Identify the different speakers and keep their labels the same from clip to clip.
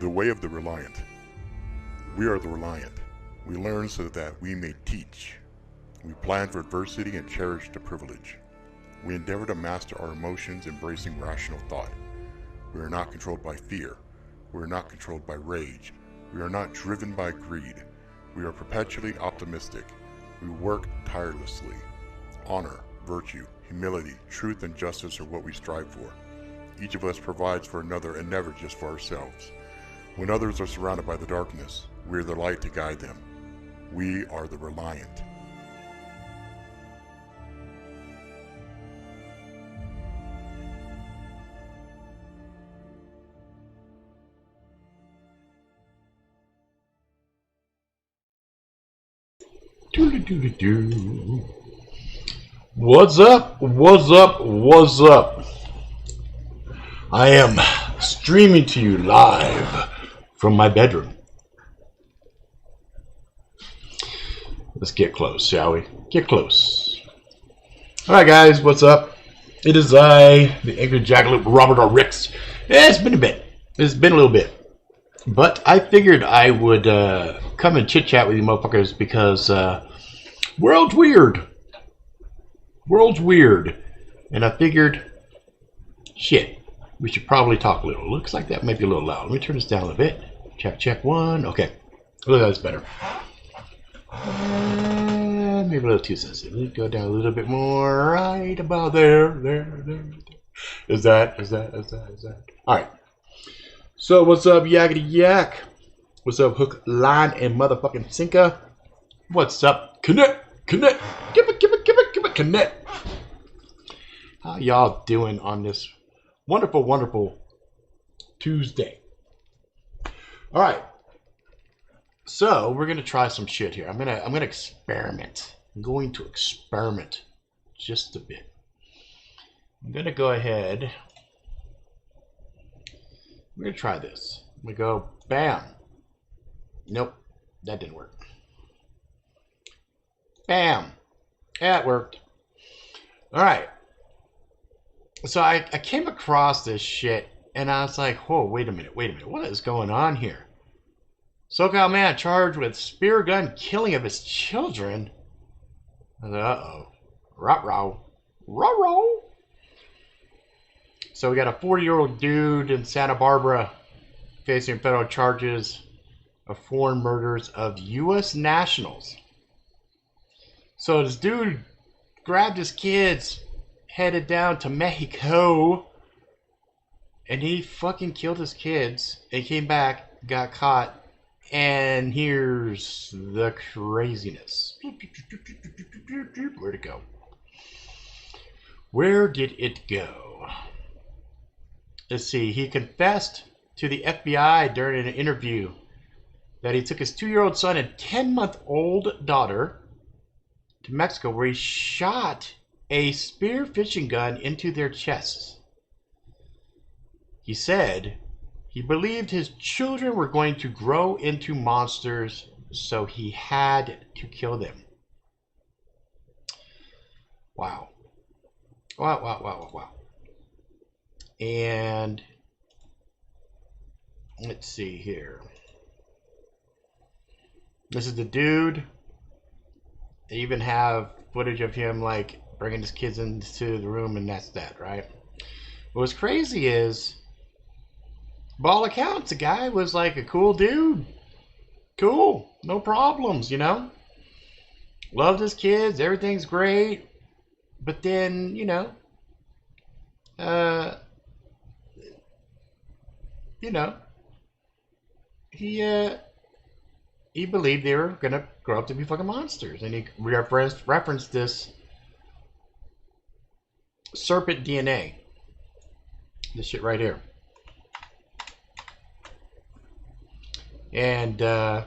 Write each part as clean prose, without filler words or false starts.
Speaker 1: The way of the Reliant. We are the Reliant. We learn so that we may teach. We plan for adversity and cherish the privilege. We endeavor to master our emotions, embracing rational thought. We are not controlled by fear. We are not controlled by rage. We are not driven by greed. We are perpetually optimistic. We work tirelessly. Honor, virtue, humility, truth, and justice are what we strive for. Each of us provides for another and never just for ourselves. When others are surrounded by the darkness, we are the light to guide them. We are the Reliant.
Speaker 2: What's up? What's up? What's up? I am streaming to you live from my bedroom. Let's get close, shall we? Get close. Alright guys, what's up? It is I, the Angry Jackalope, Robert R. Ricks. It's been a bit. It's been a little bit. But I figured I would come and chit-chat with you motherfuckers because world's weird. World's weird. And I figured, shit, we should probably talk a little. Looks like that might be a little loud. Let me turn this down a little bit. Check one. Okay. Look, that's better. Maybe a little too sensitive. Let me go down a little bit more. Right about there. There. Is that? All right. So what's up, yakety yak? What's up, hook, line, and motherfucking sinker? What's up? Connect. Give it, connect. How y'all doing on this wonderful Tuesday? All right. So we're gonna try some shit here. I'm gonna experiment. I'm going to experiment just a bit. I'm gonna go ahead. I'm gonna try this. I'm gonna go bam. Nope, that didn't work. Bam. Yeah, it worked. All right. So I came across this shit and I was like, whoa, wait a minute. What is going on here? SoCal man charged with spear gun killing of his children. Uh-oh. Ruh-roh. So we got a 40-year-old dude in Santa Barbara facing federal charges of foreign murders of U.S. nationals. So this dude grabbed his kids, headed down to Mexico, and he fucking killed his kids. And came back, got caught, and here's the craziness. Where'd it go? Where did it go? Let's see. He confessed to the FBI during an interview that he took his 2-year-old son and 10-month-old daughter to Mexico, where he shot a spear fishing gun into their chests. He said he believed his children were going to grow into monsters, so he had to kill them. Wow. And let's see here. This is the dude. They even have footage of him like bringing his kids into the room, and that's that, right? What's crazy is, by all accounts, the guy was like a cool dude. Cool, no problems, you know? Loved his kids, everything's great. But then, you know, he believed they were gonna grow up to be fucking monsters, and he referenced this serpent DNA, this shit right here, and I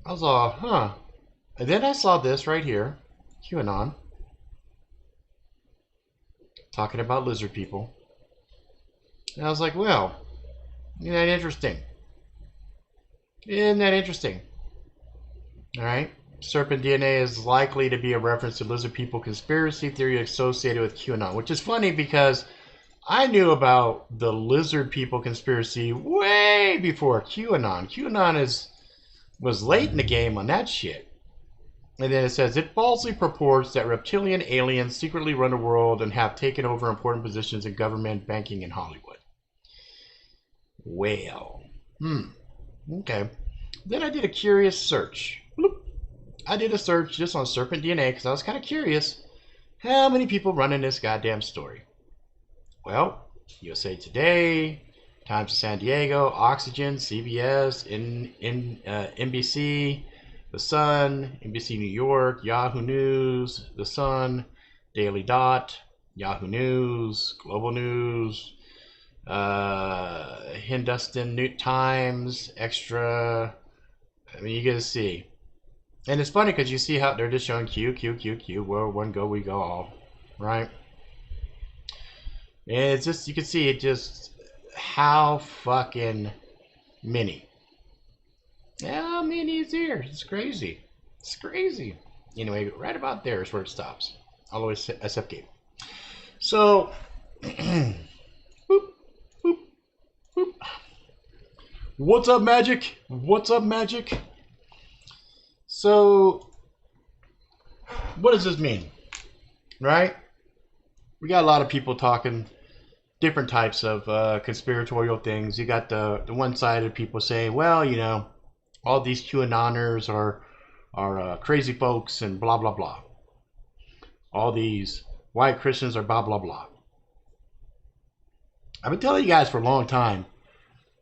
Speaker 2: was all, huh? And then I saw this right here, QAnon, talking about lizard people, and I was like, well, isn't that interesting? Isn't that interesting? Alright. Serpent DNA is likely to be a reference to lizard people conspiracy theory associated with QAnon, which is funny because I knew about the lizard people conspiracy way before QAnon. Was late in the game on that shit. And then it says it falsely purports that reptilian aliens secretly run the world and have taken over important positions in government, banking, and Hollywood. Well, okay. Then I did a curious search. Bloop. I did a search just on Serpent DNA because I was kind of curious how many people run in this goddamn story. Well, USA Today, Times of San Diego, Oxygen, CBS, NBC, The Sun, NBC New York, Yahoo News, The Sun, Daily Dot, Yahoo News, Global News, Hindustan New Times, Extra. I mean, you get to see. And it's funny because you see how they're just showing Q, where one go, we go all, right? And it's just, you can see it just, how fucking many. How many is there? It's crazy. It's crazy. Anyway, right about there is where it stops. All the way to SF Gate. So, boop, boop, boop. What's up, Magic? What's up, Magic? So, what does this mean? Right? We got a lot of people talking different types of conspiratorial things. You got the one-sided people saying, well, you know, all these QAnoners are crazy folks and blah, blah, blah. All these white Christians are blah, blah, blah. I've been telling you guys for a long time,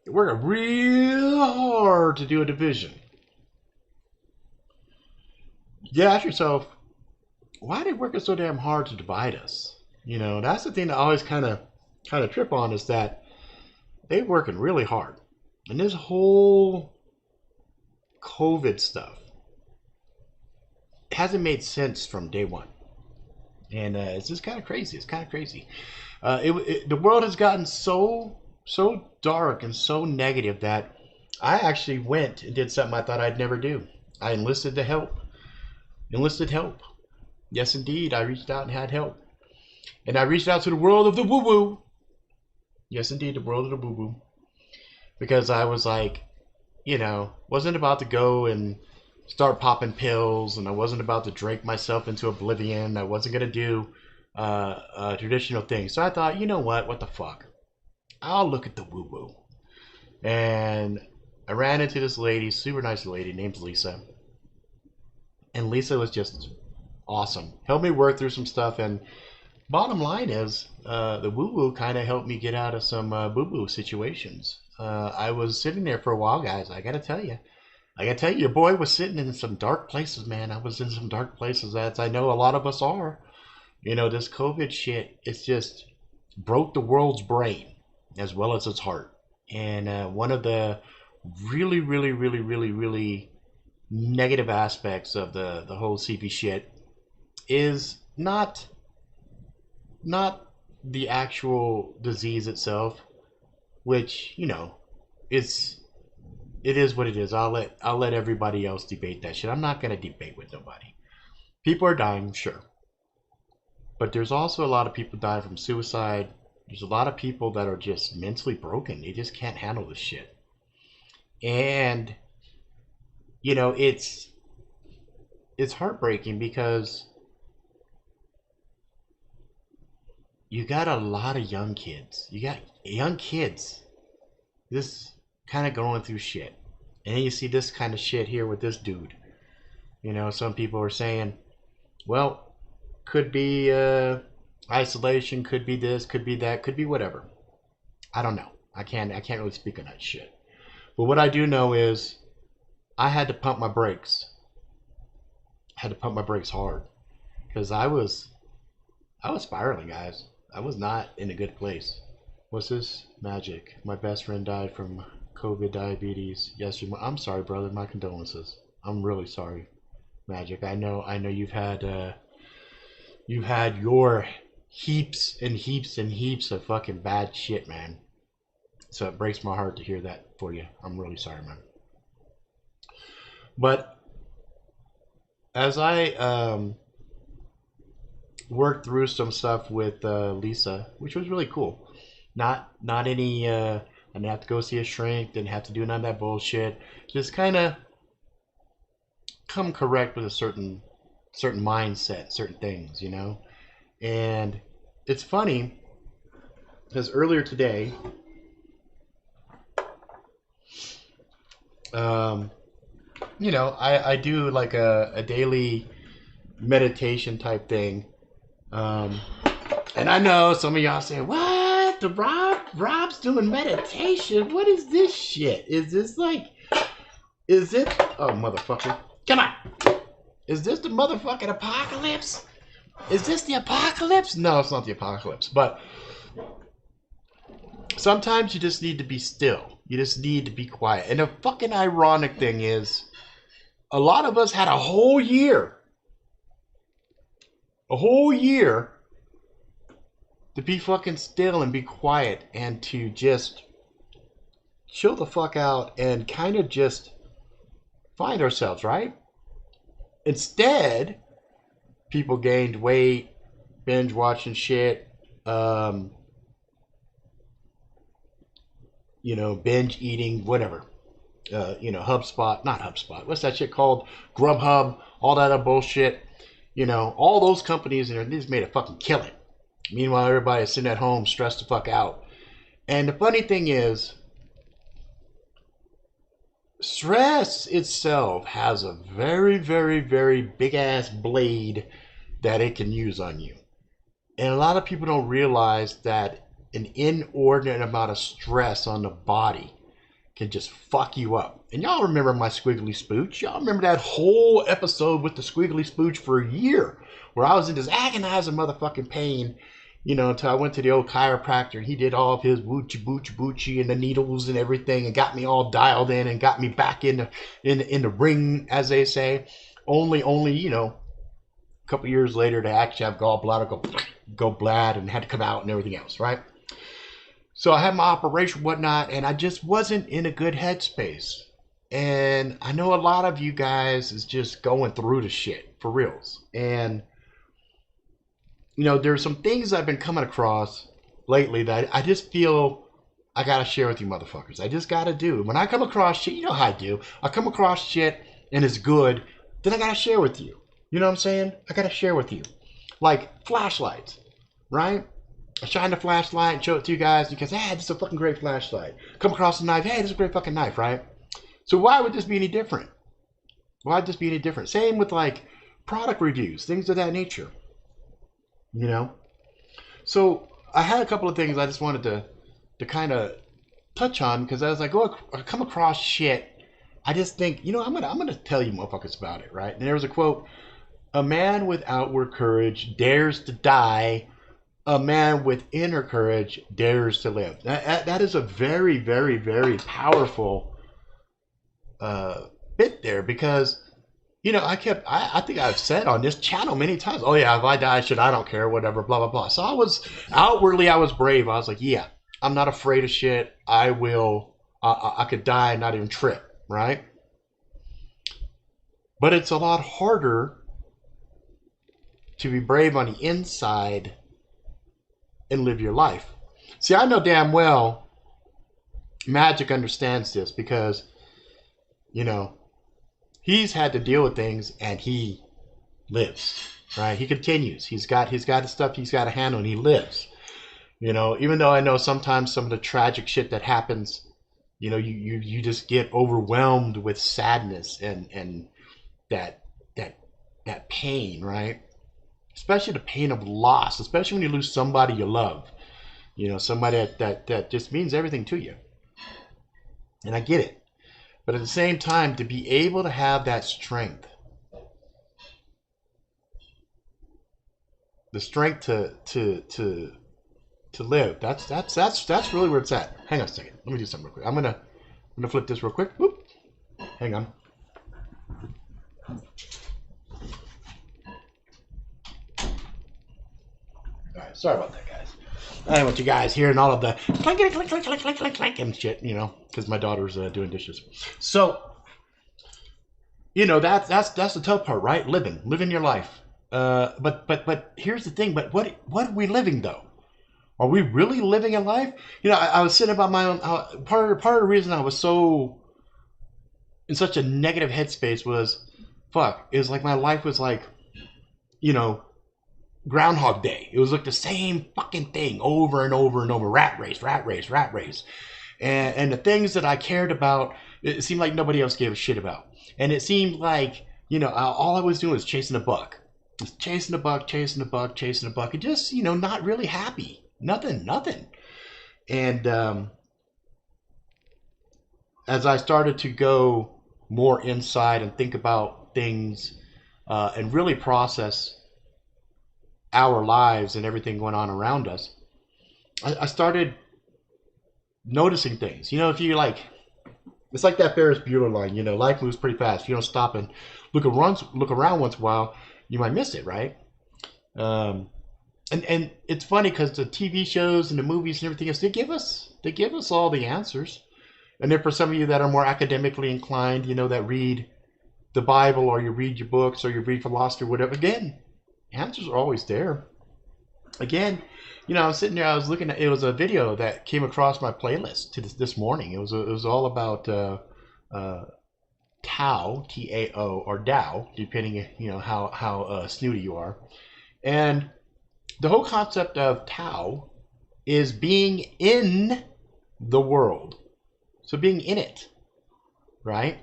Speaker 2: it worked real hard to do a division. You ask yourself, why did it work so damn hard to divide us? You know, that's the thing that I always kind of trip on, is that they're working really hard. And this whole COVID stuff hasn't made sense from day one. And it's just kind of crazy. It's kind of crazy. The world has gotten so dark and so negative that I actually went and did something I thought I'd never do. I enlisted help. Yes, indeed. I reached out and had help. And I reached out to the world of the woo-woo. Yes, indeed, the world of the woo-woo. Because I was like, you know, wasn't about to go and start popping pills, and I wasn't about to drink myself into oblivion. I wasn't going to do traditional things. So I thought, you know what the fuck? I'll look at the woo-woo. And I ran into this lady, super nice lady, named Lisa. And Lisa was just awesome. Helped me work through some stuff, and bottom line is, the woo-woo kind of helped me get out of some boo-boo situations. I was sitting there for a while, guys. I gotta tell you, your boy was sitting in some dark places, man. I was in some dark places, as I know a lot of us are. You know, this COVID shit, it's just broke the world's brain as well as its heart. And one of the really negative aspects of the whole CB shit is not the actual disease itself, which, you know, it is what it is. I'll let everybody else debate that shit. I'm not gonna debate with nobody. People are dying, sure, but there's also a lot of people dying from suicide. There's a lot of people that are just mentally broken. They just can't handle this shit. And you know, it's heartbreaking because you got a lot of young kids. You got young kids this kind of going through shit. And then you see this kind of shit here with this dude. You know, some people are saying, well, could be isolation, could be this, could be that, could be whatever. I don't know. I can't really speak on that shit. But what I do know is I had to pump my brakes. I had to pump my brakes hard. Because I was spiraling, guys. I was not in a good place. What's this? Magic. My best friend died from COVID diabetes yesterday. I'm sorry, brother. My condolences. I'm really sorry, Magic. I know you've had your heaps and heaps of fucking bad shit, man. So it breaks my heart to hear that for you. I'm really sorry, man. But as I worked through some stuff with Lisa, which was really cool. Not any. I didn't have to go see a shrink. Didn't have to do none of that bullshit. Just kind of come correct with a certain mindset, certain things, you know. And it's funny because earlier today, you know, I do like a daily meditation type thing. And I know some of y'all say, what? Rob's doing meditation? What is this shit? Is this like, is it? Oh, motherfucker. Come on. Is this the motherfucking apocalypse? Is this the apocalypse? No, it's not the apocalypse. But sometimes you just need to be still. You just need to be quiet. And the fucking ironic thing is, a lot of us had a whole year to be fucking still and be quiet and to just chill the fuck out and kind of just find ourselves, right? Instead, people gained weight, binge watching shit, you know, binge eating, whatever. You know, HubSpot, not HubSpot. What's that shit called? Grubhub, all that other bullshit. You know, all those companies, and they just made a fucking killing. Meanwhile, everybody's sitting at home stressed the fuck out. And the funny thing is, stress itself has a very, very, very big ass blade that it can use on you. And a lot of people don't realize that an inordinate amount of stress on the body can just fuck you up. And y'all remember my squiggly spooch? Y'all remember that whole episode with the squiggly spooch for a year where I was in this agonizing motherfucking pain, you know, until I went to the old chiropractor and he did all of his boochie and the needles and everything and got me all dialed in and got me back in the ring, as they say. Only, you know, a couple years later to actually have gallbladder go blad and had to come out and everything else, right? So I had my operation, whatnot, and I just wasn't in a good headspace. And I know a lot of you guys is just going through the shit, for reals. And, you know, there's some things I've been coming across lately that I just feel I gotta share with you motherfuckers. I just gotta do. When I come across shit, you know how I do. I come across shit and it's good, then I gotta share with you. You know what I'm saying? I gotta share with you. Like flashlights, right? I shine the flashlight and show it to you guys because, hey, this is a fucking great flashlight. Come across a knife, hey, this is a great fucking knife, right? So why would this be any different? Why would this be any different? Same with like product reviews, things of that nature. You know? So I had a couple of things I just wanted to kind of touch on because as I come across shit, I just think, you know, I'm gonna tell you motherfuckers about it, right? And there was a quote: "A man with outward courage dares to die. A man with inner courage dares to live." That is a very, very, very powerful bit there because, you know, I think I've said on this channel many times, oh yeah, if I die, shit, I don't care, whatever, blah, blah, blah. So I was brave. I was like, yeah, I'm not afraid of shit. I could die and not even trip, right? But it's a lot harder to be brave on the inside and live your life. See, I know damn well Magic understands this because, you know, he's had to deal with things and he lives, right? He continues. He's got his stuff he's got to handle and he lives. You know, even though I know sometimes some of the tragic shit that happens, you know, you just get overwhelmed with sadness and that pain, right? Especially the pain of loss, especially when you lose somebody you love, you know, somebody that just means everything to you. And I get it. But at the same time, to be able to have that strength, the strength to live, that's really where it's at. Hang on a second. Let me do something real quick. I'm gonna flip this real quick. Whoop. Hang on. Alright, sorry about that, guys. I don't want you guys hearing all of the clink, clink, clink, clink, clink, clink, clink, and shit, you know, because my daughter's doing dishes. So, you know, that's the tough part, right? Living your life. But here's the thing. But what are we living though? Are we really living a life? You know, I was sitting about my own. Part of the reason I was so in such a negative headspace was, fuck, it was like my life was like, you know, Groundhog Day. It was like the same fucking thing over and over and over. Rat race, rat race, rat race. And the things that I cared about, it seemed like nobody else gave a shit about. And it seemed like, you know, all I was doing was chasing a buck. Just chasing a buck, chasing a buck, chasing a buck. And just, you know, not really happy. Nothing. And as I started to go more inside and think about things and really process our lives and everything going on around us, I started noticing things. You know, if you like, it's like that Ferris Bueller line, you know, life moves pretty fast. If you don't stop and look around once in a while, you might miss it, right? And it's funny because the TV shows and the movies and everything else, they give us all the answers. And then for some of you that are more academically inclined, you know, that read the Bible or you read your books or you read philosophy or whatever, again, answers are always there. Again, you know, I was sitting there, I was looking at, it was a video that came across my playlist to this morning. It was all about Tao, T-A-O, or Tao, depending, you know, how snooty you are. And the whole concept of Tao is being in the world. So being in it, right?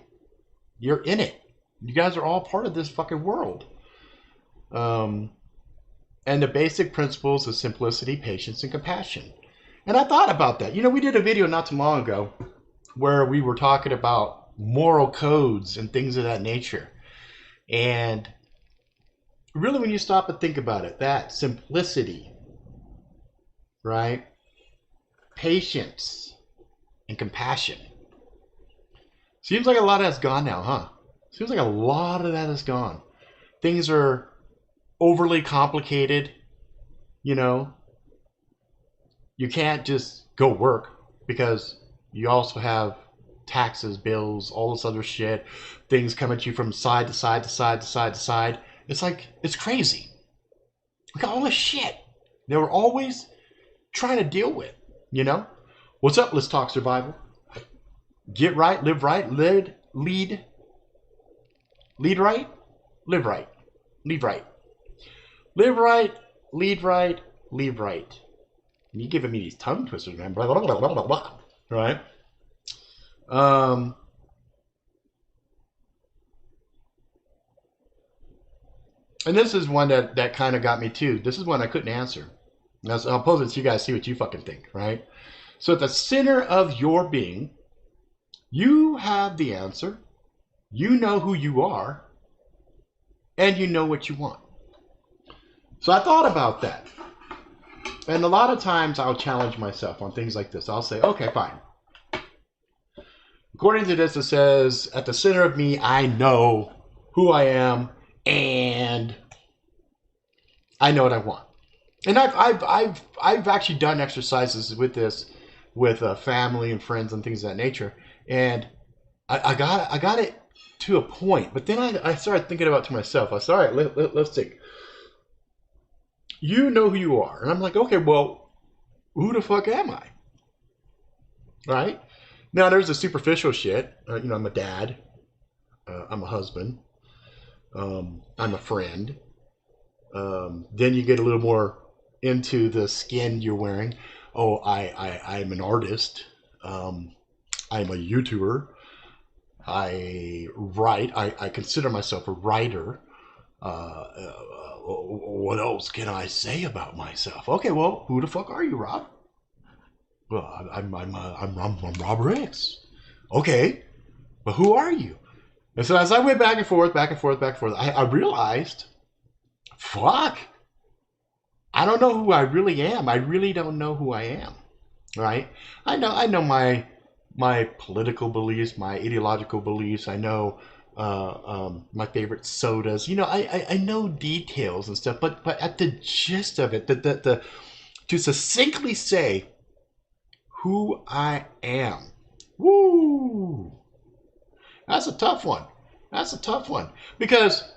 Speaker 2: You're in it. You guys are all part of this fucking world. And the basic principles of simplicity, patience, and compassion. And I thought about that. You know, we did a video not too long ago where we were talking about moral codes and things of that nature. And really, when you stop and think about it, that simplicity, right? Patience and compassion. Seems like a lot of that's gone now, huh? Seems like a lot of that is gone. Things are overly complicated, you know. You can't just go work because you also have taxes, bills, all this other shit, things come at you from side to side to side to side to side. It's like, it's crazy. Look at all this shit they were always trying to deal with, you know. What's up? Let's talk survival. Get right, live right, lead right, live right, lead right. Live right, lead right, leave right. And you're giving me these tongue twisters, man. Blah, blah, blah, blah, blah, blah. Right? And this is one that kind of got me too. This is one I couldn't answer. I'll pose it so you guys see what you fucking think, right? So at the center of your being, you have the answer. You know who you are. And you know what you want. So I thought about that. And a lot of times I'll challenge myself on things like this. I'll say, okay, fine. According to this, it says, at the center of me, I know who I am and I know what I want. And I've actually done exercises with this with family and friends and things of that nature. And I got it to a point. But then I started thinking about it to myself. I said, all right, let's think. You know who you are. And I'm like, okay, well, who the fuck am I? Right? Now, there's the superficial shit. You know, I'm a dad. I'm a husband. I'm a friend. Then you get a little more into the skin you're wearing. Oh, I'm an artist. I'm a YouTuber. I write. I consider myself a writer. What else can I say about myself? Okay, well, who the fuck are you, Rob? Well, I'm Rob Ricks. Okay, but who are you? And so as I went back and forth, I realized, fuck, I don't know who I really am. I really don't know who I am, right? I know my political beliefs, my ideological beliefs. I know my favorite sodas. You know, I know details and stuff, but at the gist of it, the to succinctly say who I am, woo, that's a tough one. That's a tough one. Because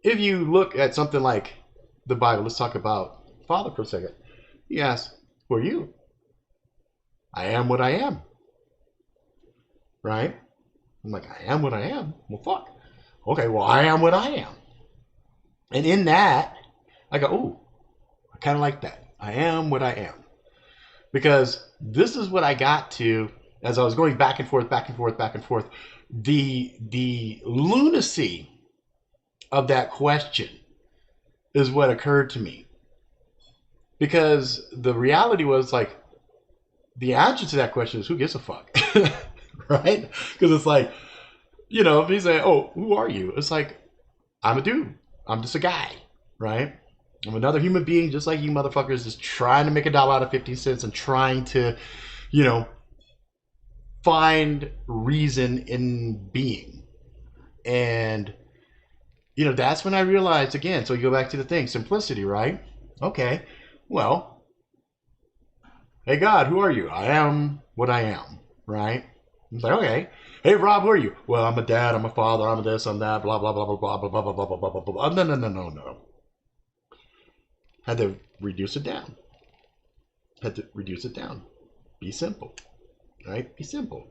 Speaker 2: if you look at something like the Bible, let's talk about father for a second. He asked, who are you? I am what I am. Right? I'm like, I am what I am? Well, fuck. Okay, well, I am what I am. And in that, I go, ooh, I kind of like that. I am what I am. Because this is what I got to as I was going back and forth, back and forth, back and forth. The lunacy of that question is what occurred to me. Because the reality was like, the answer to that question is, who gives a fuck? Right? Because it's like, you know, if he's like, oh, who are you? It's like, I'm a dude. I'm just a guy, right? I'm another human being just like you motherfuckers, just trying to make $1 out of 50 cents and trying to, you know, find reason in being. And, you know, that's when I realized, again, so you go back to the thing, simplicity, right? Okay, well, hey, God, who are you? I am what I am, right? It's like, okay. Hey, Rob, who are you? Well, I'm a dad, I'm a father, I'm a this, I'm that, blah, blah, blah, blah, blah, blah, blah, blah, blah, blah, blah, blah. No. Had to reduce it down. Be simple, right? Be simple.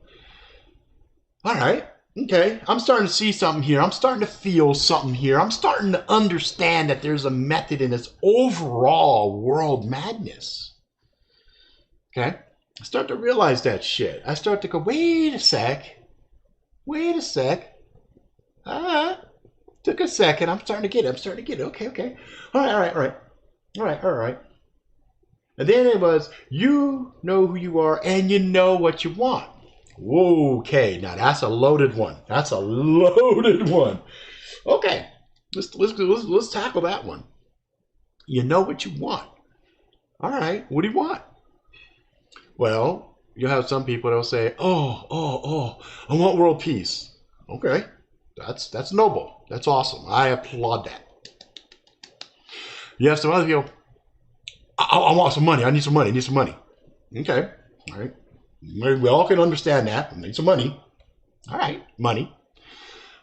Speaker 2: All right. Okay. I'm starting to see something here. I'm starting to feel something here. I'm starting to understand that there's a method in this overall world madness. Okay. I start to realize that shit. I start to go, wait a sec. Took a second. I'm starting to get it. Okay. All right. And then it was, you know who you are and you know what you want. Whoa, okay. Now that's a loaded one. Okay. Let's tackle that one. You know what you want. All right. What do you want? Well, you have some people that'll say, oh, I want world peace. Okay, that's noble. That's awesome. I applaud that. You have some other people, I want some money. I need some money. Okay, all right. We all can understand that. I need some money. All right, money.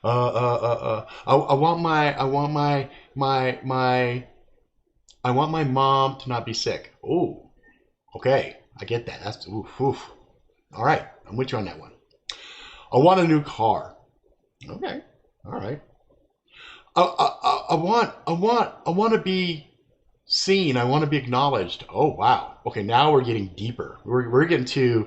Speaker 2: I want my mom to not be sick. Oh, okay. I get that. That's oof. All right, I'm with you on that one. I want a new car. Okay, all right. I want to be seen. I want to be acknowledged. Oh wow. Okay, now we're getting deeper. We're getting to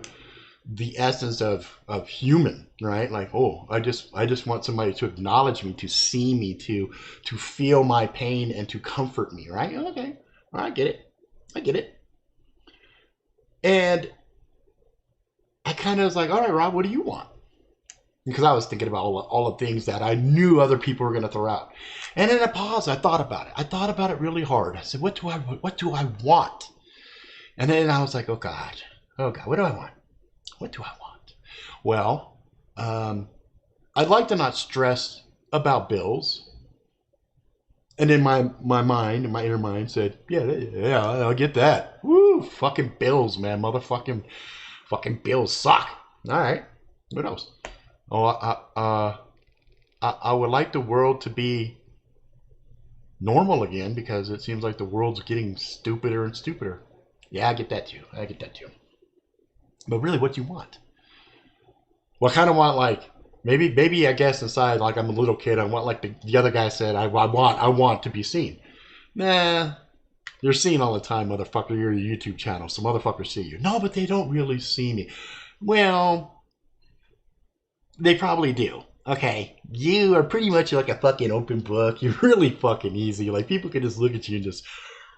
Speaker 2: the essence of human, right? Like, oh, I just want somebody to acknowledge me, to see me, to feel my pain and to comfort me, right? Okay, all right, I get it. And I kind of was like, all right, Rob, what do you want? Because I was thinking about all the things that I knew other people were going to throw out. And then I paused. I thought about it really hard. I said, what do I want? And then I was like, oh God, what do I want? What do I want? Well, I'd like to not stress about bills. And then my inner mind said, yeah, I'll get that. Woo, fucking bills, man. Fucking bills suck. All right. What else? Oh, I would like the world to be normal again because it seems like the world's getting stupider and stupider. Yeah, I get that too. But really, what do you want? Well, I kind of want like, maybe I guess inside, like I'm a little kid, I want like the other guy said, I want to be seen. Nah, you're seen all the time, motherfucker. You're a YouTube channel. Some motherfuckers see you. No, but they don't really see me. Well, they probably do. Okay, you are pretty much like a fucking open book. You're really fucking easy. Like people can just look at you and just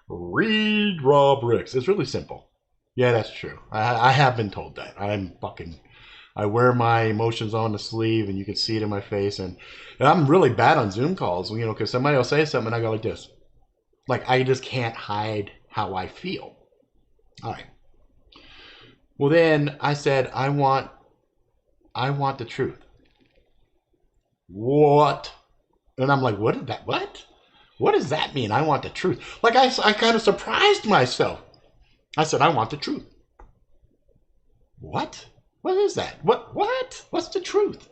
Speaker 2: read Rob Ricks. It's really simple. Yeah, that's true. I have been told that. I wear my emotions on the sleeve and you can see it in my face. And I'm really bad on Zoom calls, you know, because somebody will say something and I go like this. Like, I just can't hide how I feel. All right. Well, then I said, I want the truth. What? And I'm like, what does that mean? I want the truth. Like, I kind of surprised myself. I said, I want the truth. What? What is that? What? What's the truth?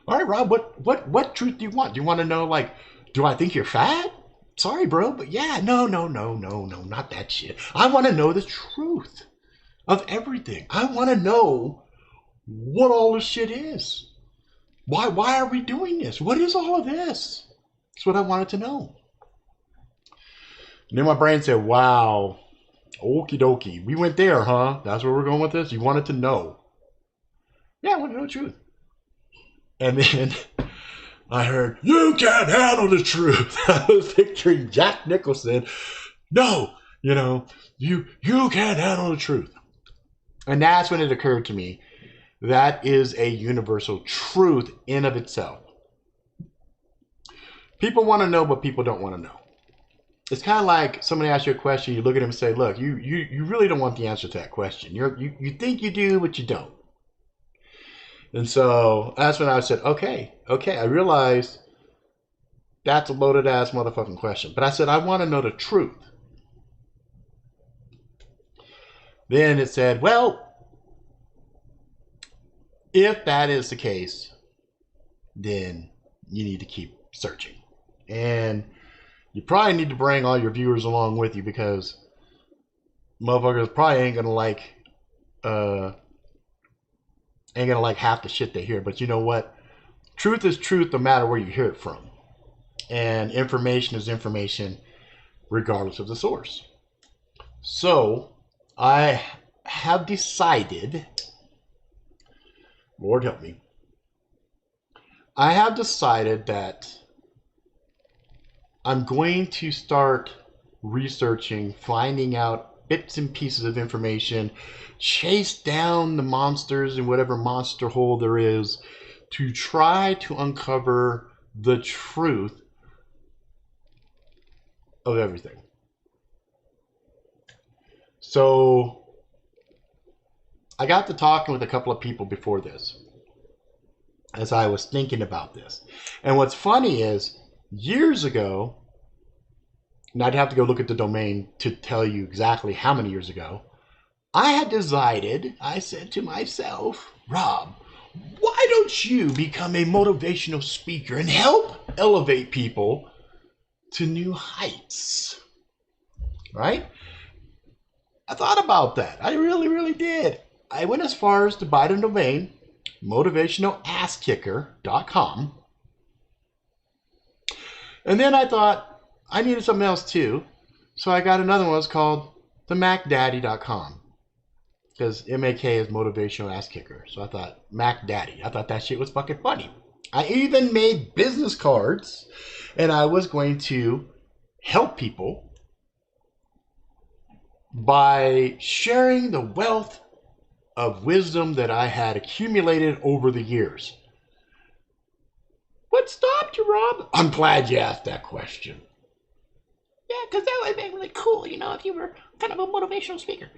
Speaker 2: All right, Rob, what truth do you want? Do you want to know, like, do I think you're fat? sorry, bro, but yeah, no, not that shit. I want to know the truth of everything. I want to know what all this shit is. Why are we doing this? What is all of this? That's what I wanted to know. And then my brain said, wow, okie dokie. We went there, huh? That's where we're going with this? You wanted to know. Yeah, I want to know the truth. And then I heard, you can't handle the truth. I was picturing Jack Nicholson. No, you can't handle the truth. And that's when it occurred to me. That is a universal truth in of itself. People want to know, but people don't want to know. It's kind of like somebody asks you a question, you look at them and say, look, you really don't want the answer to that question. You think you do, but you don't. And so that's when I said, okay, I realized that's a loaded ass motherfucking question. But I said, I want to know the truth. Then it said, well, if that is the case, then you need to keep searching. And you probably need to bring all your viewers along with you, because motherfuckers probably ain't gonna like half the shit they hear. But you know what? Truth is truth no matter where you hear it from. And information is information regardless of the source. So I have decided, Lord help me, I have decided that I'm going to start researching, finding out bits and pieces of information, chase down the monsters in whatever monster hole there is, to try to uncover the truth of everything. So I got to talking with a couple of people before this, as I was thinking about this. And what's funny is, years ago, and I'd have to go look at the domain to tell you exactly how many years ago, I had decided, I said to myself, Rob, why don't you become a motivational speaker and help elevate people to new heights? Right? I thought about that. I really, really did. I went as far as to buy the domain, motivationalaskkicker.com. And then I thought I needed something else too. So I got another one. It's called themacdaddy.com. Because MAK is motivational ass kicker. So I thought, Mac Daddy. I thought that shit was fucking funny. I even made business cards. And I was going to help people by sharing the wealth of wisdom that I had accumulated over the years. What stopped you, Rob? I'm glad you asked that question. Yeah, because that would have been really cool, if you were kind of a motivational speaker.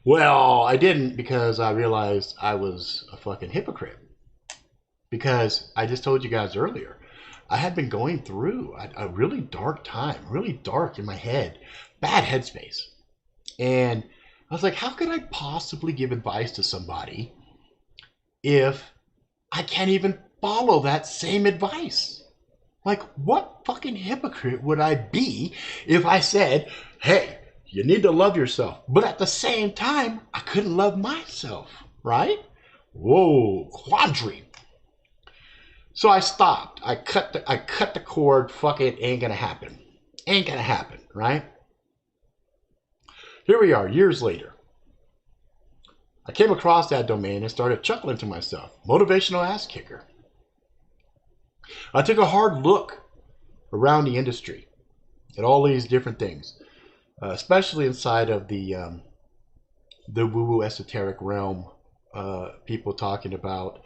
Speaker 2: Well, I didn't, because I realized I was a fucking hypocrite. Because I just told you guys earlier, I had been going through a really dark time, really dark in my head, bad headspace. And I was like, how could I possibly give advice to somebody if I can't even follow that same advice? Like, what fucking hypocrite would I be if I said, hey, you need to love yourself, but at the same time, I couldn't love myself, right? Whoa, quandary. So I stopped. I cut the cord. Fuck it, ain't gonna happen. Ain't gonna happen, right? Here we are, years later. I came across that domain and started chuckling to myself. Motivational ass kicker. I took a hard look around the industry at all these different things, especially inside of the woo-woo esoteric realm. People talking about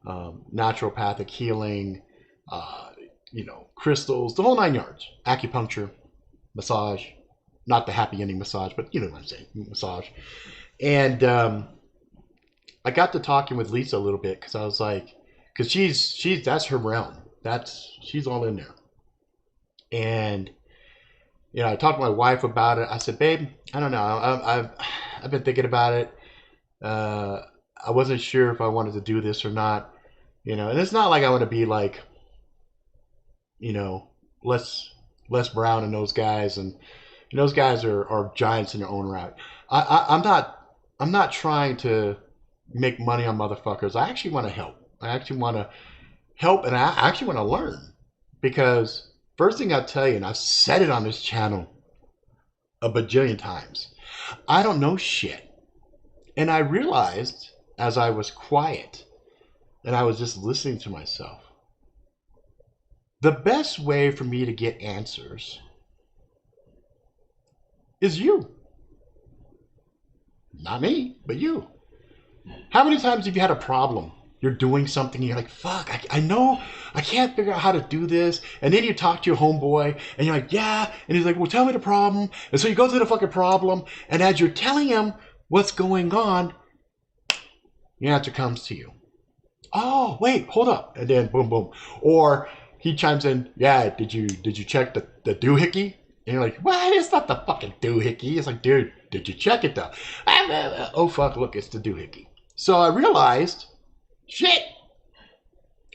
Speaker 2: naturopathic healing, crystals, the whole 9 yards. Acupuncture, massage, not the happy ending massage, but you know what I'm saying, massage. And I got to talking with Lisa a little bit, because I was like, because she's that's her realm. She's all in there. And I talked to my wife about it. I said, babe, I don't know. I've been thinking about it. I wasn't sure if I wanted to do this or not. And it's not like I want to be like, let's Les Brown and those guys, and those guys are giants in their own right. I'm not trying to make money on motherfuckers. I actually want to help. I actually want to help, and I actually want to learn. Because first thing I'll tell you, and I've said it on this channel a bajillion times, I don't know shit. And I realized as I was quiet and I was just listening to myself, the best way for me to get answers is you. Not me, but you. How many times have you had a problem? You're doing something, and you're like, fuck, I know, I can't figure out how to do this. And then you talk to your homeboy, and you're like, yeah. And he's like, well, tell me the problem. And so you go through the fucking problem, and as you're telling him what's going on, the answer comes to you. Oh, wait, hold up. And then boom, boom. Or he chimes in, yeah, did you check the doohickey? And you're like, what? It's not the fucking doohickey. It's like, dude, did you check it though? Oh, fuck, look, it's the doohickey. So I realized, shit,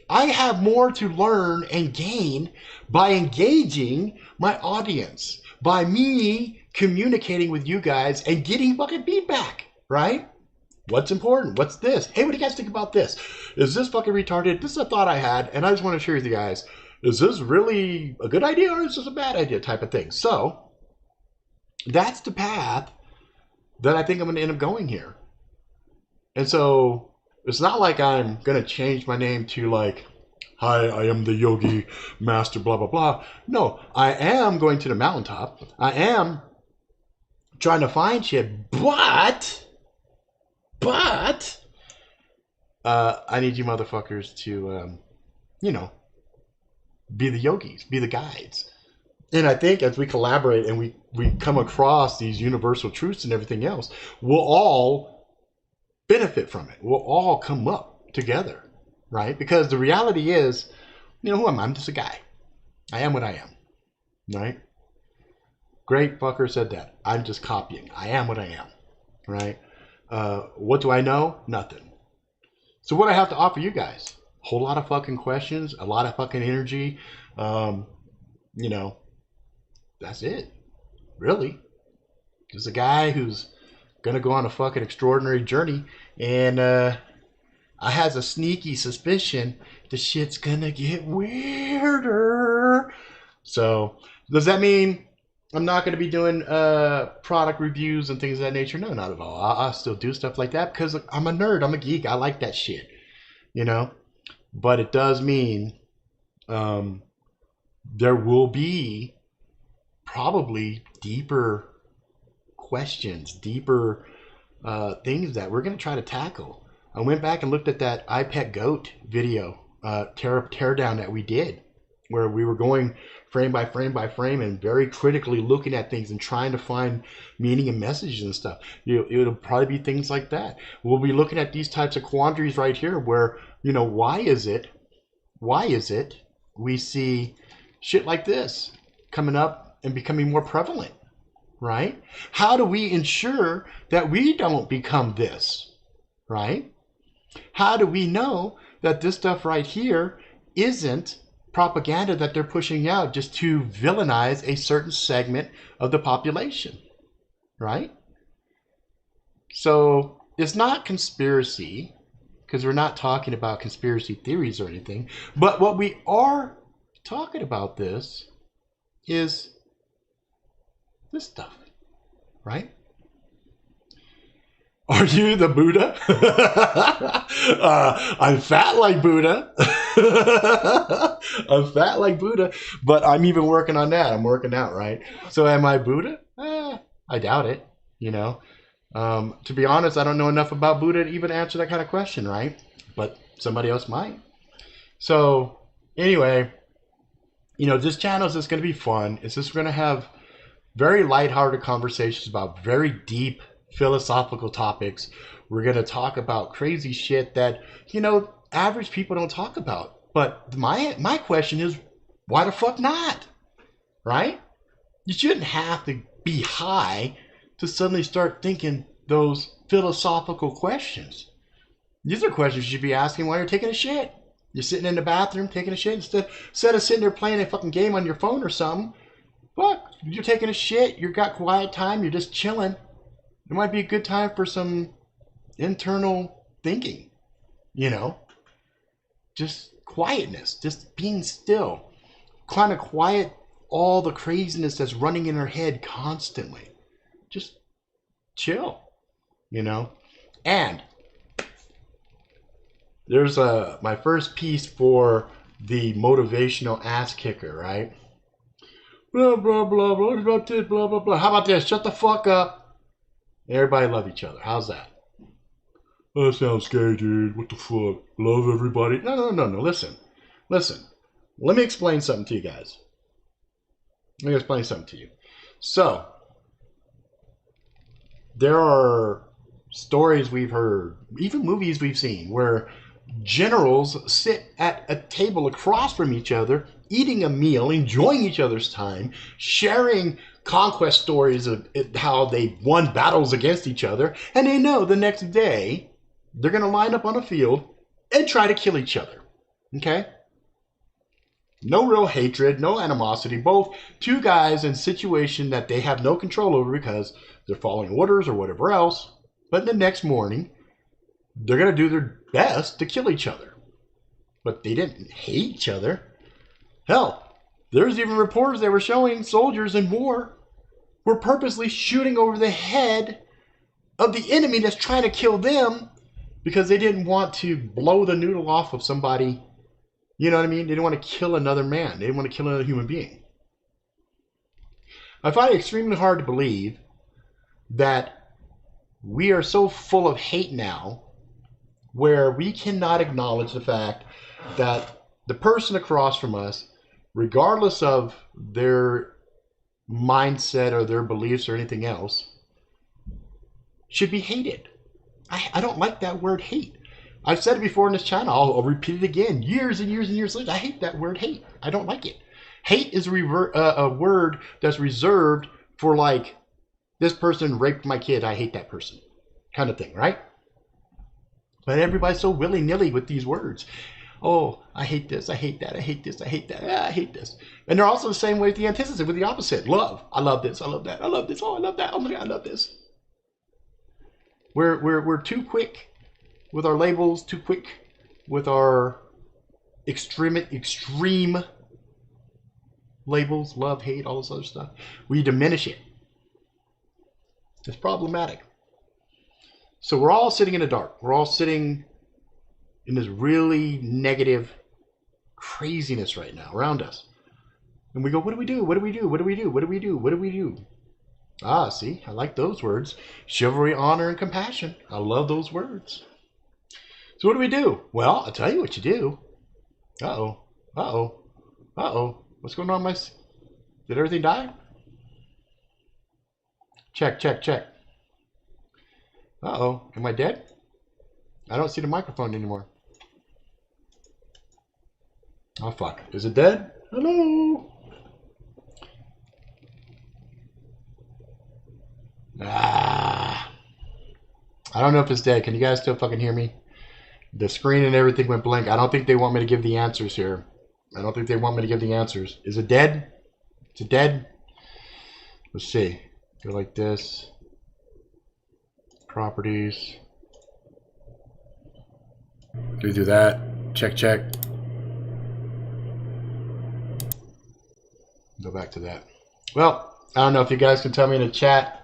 Speaker 2: I have more to learn and gain by engaging my audience, by me communicating with you guys and getting fucking feedback, right? What's important? What's this? Hey, what do you guys think about this? Is this fucking retarded? This is a thought I had, and I just want to share with you guys. Is this really a good idea or is this a bad idea type of thing? So that's the path that I think I'm going to end up going here. And so it's not like I'm going to change my name to like, hi, I am the Yogi Master, blah, blah, blah. No, I am going to the mountaintop. I am trying to find shit, but I need you motherfuckers to, be the yogis, be the guides. And I think as we collaborate and we come across these universal truths and everything else, we'll all benefit from it. We'll all come up together, right? Because the reality is, who am I? I'm just a guy. I am what I am, right? Great fucker said that. I'm just copying. I am what I am, right? What do I know? Nothing. So what I have to offer you guys? A whole lot of fucking questions, a lot of fucking energy. That's it. Really. Just a guy who's gonna go on a fucking extraordinary journey, and I has a sneaky suspicion the shit's gonna get weirder. So does that mean I'm not going to be doing product reviews and things of that nature? No, not at all. I'll still do stuff like that because I'm a nerd. I'm a geek. I like that shit, But it does mean there will be probably deeper questions, deeper things that we're going to try to tackle. I went back and looked at that iPet Goat video teardown that we did, where we were going frame by frame by frame and very critically looking at things and trying to find meaning and messages and stuff. It'll probably be things like that. We'll be looking at these types of quandaries right here where, why is it we see shit like this coming up and becoming more prevalent, right? How do we ensure that we don't become this, right? How do we know that this stuff right here isn't propaganda that they're pushing out just to villainize a certain segment of the population, right? So it's not conspiracy, because we're not talking about conspiracy theories or anything, but what we are talking about is this stuff, right? Are you the Buddha? I'm fat like Buddha. I'm fat like Buddha, but I'm even working on that. I'm working out, right? So am I Buddha? I doubt it, To be honest, I don't know enough about Buddha to even answer that kind of question, right? But somebody else might. So anyway, this channel is just going to be fun. It's just going to have very lighthearted conversations about very deep philosophical topics. We're going to talk about crazy shit that, average people don't talk about. But my question is, why the fuck not? Right? You shouldn't have to be high to suddenly start thinking those philosophical questions. These are questions you should be asking while you're taking a shit. You're sitting in the bathroom taking a shit instead of sitting there playing a fucking game on your phone or something. Fuck, you're taking a shit, you got quiet time, you're just chilling. It might be a good time for some internal thinking, you know? Just quietness, just being still. Kind of quiet all the craziness that's running in her head constantly. Just chill, you know? And there's my first piece for the motivational ass kicker, right? Blah, blah, blah, blah, what about this, blah, blah, blah. How about this? Shut the fuck up. Everybody love each other. How's that? Oh, that sounds scary, dude. What the fuck? Love everybody. No. Listen. Let me explain something to you guys. So, there are stories we've heard, even movies we've seen, where generals sit at a table across from each other, eating a meal, enjoying each other's time, sharing conquest stories of how they won battles against each other, and they know the next day they're going to line up on a field and try to kill each other. Okay? No real hatred, no animosity. Both two guys in a situation that they have no control over because they're following orders or whatever else. But the next morning, they're going to do their best to kill each other. But they didn't hate each other. Hell, there's even reports that were showing soldiers in war were purposely shooting over the head of the enemy that's trying to kill them because they didn't want to blow the noodle off of somebody. You know what I mean? They didn't want to kill another man. They didn't want to kill another human being. I find it extremely hard to believe that we are so full of hate now where we cannot acknowledge the fact that the person across from us, regardless of their mindset or their beliefs or anything else, should be hated. I don't like that word hate. I've said it before in this channel. I'll repeat it again. Years and years and years later, I hate that word hate. I don't like it. Hate is a word that's reserved for like, this person raped my kid, I hate that person kind of thing, right? But everybody's so willy-nilly with these words. Oh, I hate this, I hate that, I hate this, I hate that, I hate this. And they're also the same way with the antithesis, with the opposite. Love. I love this, I love that, I love this, oh, I love that, oh my God, I love this. We're too quick with our labels, too quick with our extreme labels, love, hate, all this other stuff. We diminish it. It's problematic. So we're all sitting in the dark. We're all sitting in this really negative craziness right now around us. And we go, what do we do? What do we do? What do we do? What do we do? What do we do? Ah, see, I like those words. Chivalry, honor, and compassion. I love those words. So what do we do? Well, I'll tell you what you do. Uh-oh. Uh-oh. Uh-oh. What's going on, Did everything die? Check, check, check. Uh-oh. Am I dead? I don't see the microphone anymore. Oh, fuck. Is it dead? Hello? I don't know if it's dead. Can you guys still fucking hear me? The screen and everything went blank. I don't think they want me to give the answers here. I don't think they want me to give the answers. Is it dead? Is it dead? Let's see. Go like this. Properties. We do that. Check, check. Go back to that. Well, I don't know if you guys can tell me in the chat.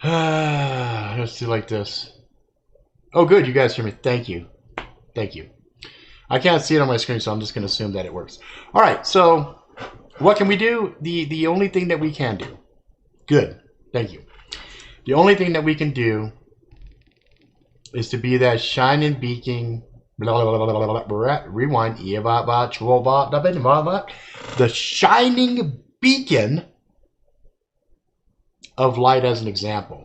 Speaker 2: Let's do like this. Oh, good. You guys hear me. Thank you. Thank you. I can't see it on my screen, so I'm just going to assume that it works. All right. So what can we do? The only thing that we can do. Good. Thank you. The only thing that we can do is to be that shining beacon. Rewind. The shining beacon of light as an example.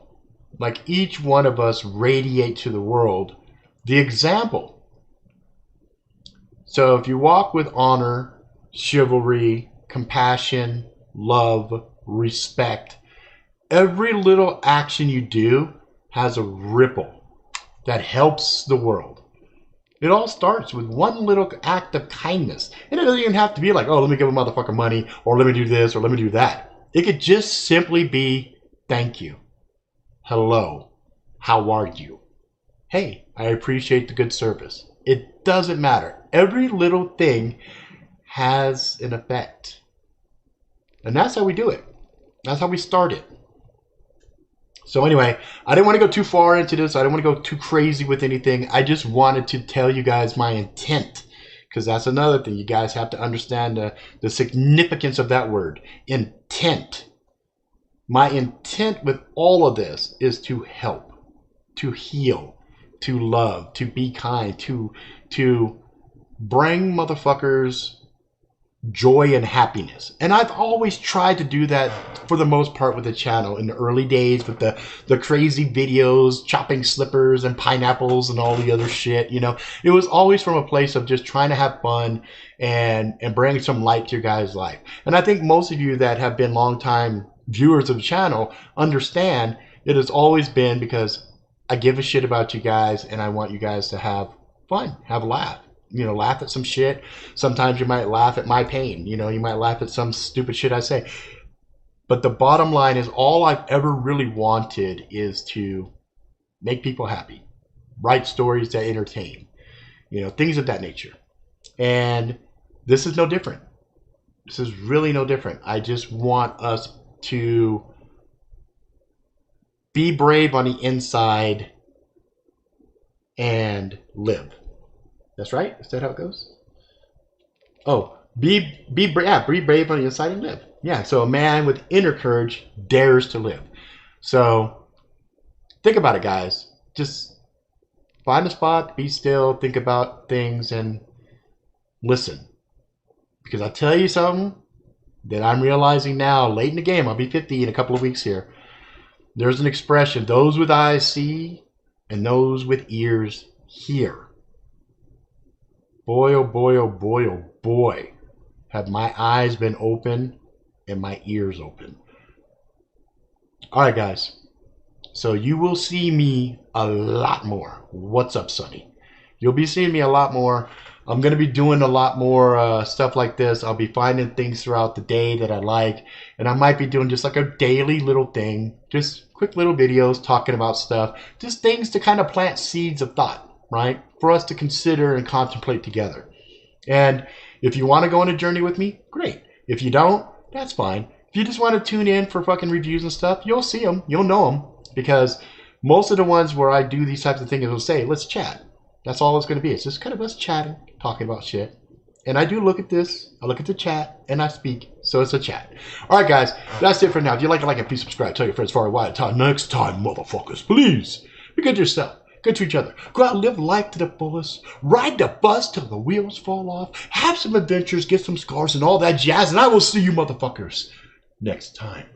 Speaker 2: Like each one of us radiate to the world the example. So if you walk with honor, chivalry, compassion, love, respect, every little action you do has a ripple that helps the world. It all starts with one little act of kindness. And it doesn't even have to be like, oh, let me give a motherfucker money, or let me do this, or let me do that. It could just simply be, thank you. Hello. How are you? Hey, I appreciate the good service. It doesn't matter. Every little thing has an effect. And that's how we do it. That's how we start it. So anyway, I didn't want to go too far into this. I didn't want to go too crazy with anything. I just wanted to tell you guys my intent. Because that's another thing. You guys have to understand the significance of that word. Intent. My intent with all of this is to help, to heal, to love, to be kind, to bring motherfuckers joy and happiness. And I've always tried to do that for the most part with the channel in the early days with the crazy videos, chopping slippers and pineapples and all the other shit, you know. It was always from a place of just trying to have fun and bring some light to your guys' life. And I think most of you that have been longtime viewers of the channel understand it has always been because I give a shit about you guys and I want you guys to have fun, have a laugh. You know, laugh at some shit. Sometimes you might laugh at my pain. You know, you might laugh at some stupid shit I say. But the bottom line is all I've ever really wanted is to make people happy. Write stories that entertain. You know, things of that nature. And this is no different. This is really no different. I just want us to be brave on the inside and live. That's right. Is that how it goes? Oh, be brave on the inside and live. Yeah. So a man with inner courage dares to live. So think about it, guys. Just find a spot, be still, think about things, and listen. Because I'll tell you something that I'm realizing now, late in the game. I'll be 50 in a couple of weeks here. There's an expression: those with eyes see, and those with ears hear. Boy, oh boy, oh boy, oh boy, have my eyes been open and my ears open. All right, guys. So you will see me a lot more. What's up, Sonny? You'll be seeing me a lot more. I'm going to be doing a lot more stuff like this. I'll be finding things throughout the day that I like. And I might be doing just like a daily little thing. Just quick little videos talking about stuff. Just things to kind of plant seeds of thought. Right? For us to consider and contemplate together. And if you want to go on a journey with me, great. If you don't, that's fine. If you just want to tune in for fucking reviews and stuff, you'll see them. You'll know them. Because most of the ones where I do these types of things will say, let's chat. That's all it's going to be. It's just kind of us chatting, talking about shit. And I do look at this. I look at the chat and I speak. So it's a chat. All right, guys. That's it for now. If you like it, please subscribe. Tell your friends far and wide. Until next time, motherfuckers. Please be good to yourself. Good to each other. Go out and live life to the fullest. Ride the bus till the wheels fall off. Have some adventures, get some scars and all that jazz. And I will see you motherfuckers next time.